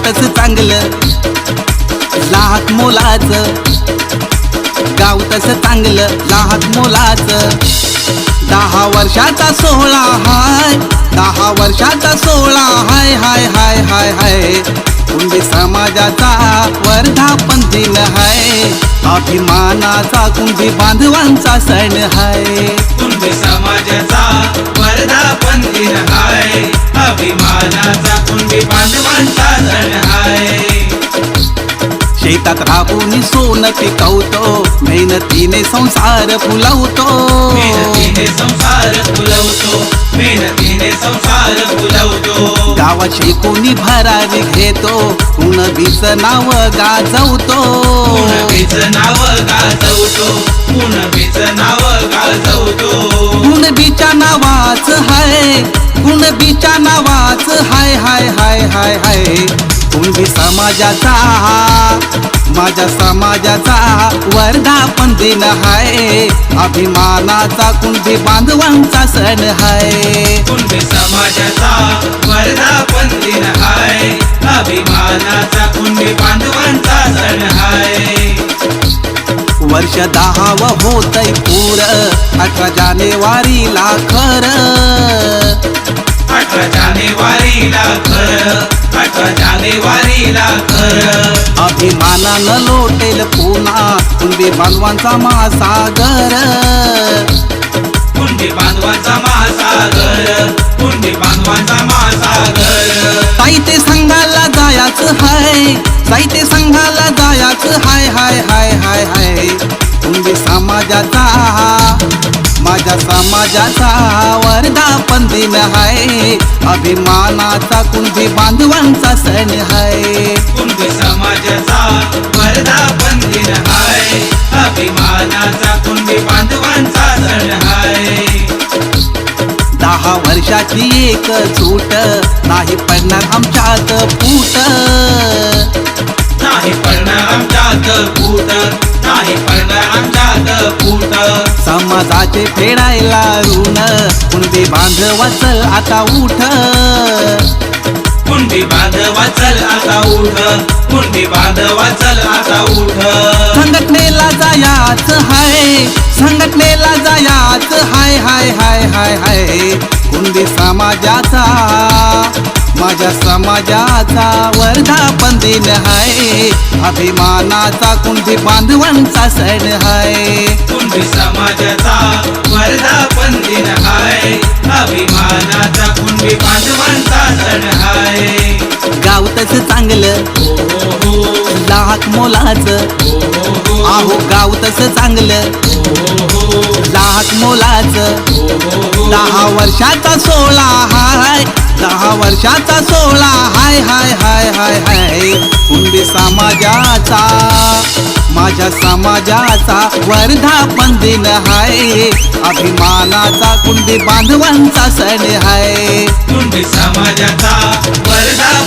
तस चांगलं लाख मोलाचं, गाव तस चांगलं लाख मोलाचं. 10 वर्षाचा सोहळा हाय, 10 वर्षाचा सोहळा हाय हाय हाय हाय हाय. कुणबी समाजाचा वर्धापन दिन हाय, अभिमानाचा कुणबी बांधवांचा सण हाय. कुणबी समाजाचा वर्धापन दिन हाय, अभिमानाचा कुणबी बांधवांचा सण हाय. शेतात राबून सोनं पिकवतो, मेहनतीने संसार फुलवतो. मेहनतीने संसार फुलवतो, मेहनतीने संसार फुलवतो. गावाची कोणी भरारी घेतो, कुणबीचं नाव गाजवतो. कुणबीचं नाव गाजवतो, कुणबीचं नाव गाजवतो. कुणबीच्या नावाच हाय, कुणबीच्या नावाच हाय हाय हाय हाय हाय. कुणबी समाजाचा, माझ्या समाजाचा वर्धापन दिन हाय, अभिमानाचा कुणबी बांधवांचा सण हाय. कुणबी समाजाचा वर्धापन दिन हाय, अभिमानाचा कुणबी बांधवांचा सण हाय. वर्ष 10 होतय पूर, 18 जानेवारीला खरं. 18 जानेवारीला खरं, 18 जानेवारीला खरं. अभिमानानं लोटेल पुन्हा कुणबी बांधवांचा महासागर. कुणबी बांधवांचा महासागर, कुणबी बांधवांचा महासागर. साहित्य संघाला जायचं हाय, साहित्य संघाला जायचं हाय हाय हाय हाय हाय. कुणबी समाजाचा, माझ्या समाजाचा वर्धापन दिन हाय, अभिमानाचा कुणबी बांधवांचा सण हाय. कुणबी समाजाचा वर्धापन दिन हाय, अभिमानाचा कुणबी बांधवांचा सण हाय. 10 वर्षाची एक झूट, नाही पडणार आमच्यात फूट. नाही पडणार आमच्यात फूट, नाही पडणार आमच्यात फूट. समाजाचे फेडायला ऋण, कुणबी बांधवा चल आता उठ. कुणबी बांधवा चल आता उठ, कुणबी बांधवा चल आता उठ. संघटनेला जायचं हाय, संघटनेला जायचं हाय हाय हाय हाय हाय. कुणबी समाजाचा, माझ्या समाजाचा वर्धापन दिन हाय, अभिमानाचा कुणबी बांधवांचा सण हाय. कुणबी समाजाचा वर्धापन दिन हाय, अभिमानाचा कुणबी बांधवांचा सण हाय. गाव तस चांगलं लाख मोलाचं, आहो गाव तस चांगलं लाख मोलाचं. 10 वर्षाचा सोहळा हाय, 10 वर्षाचा सोहळा हाय हाय हाय हाय हाय. कुणबी समाजाचा, माझ्या समाजाचा वर्धापन दिन हाय, अभिमानाचा कुणबी बांधवांचा सण हाय. कुणबी समाजाचा वर्धापन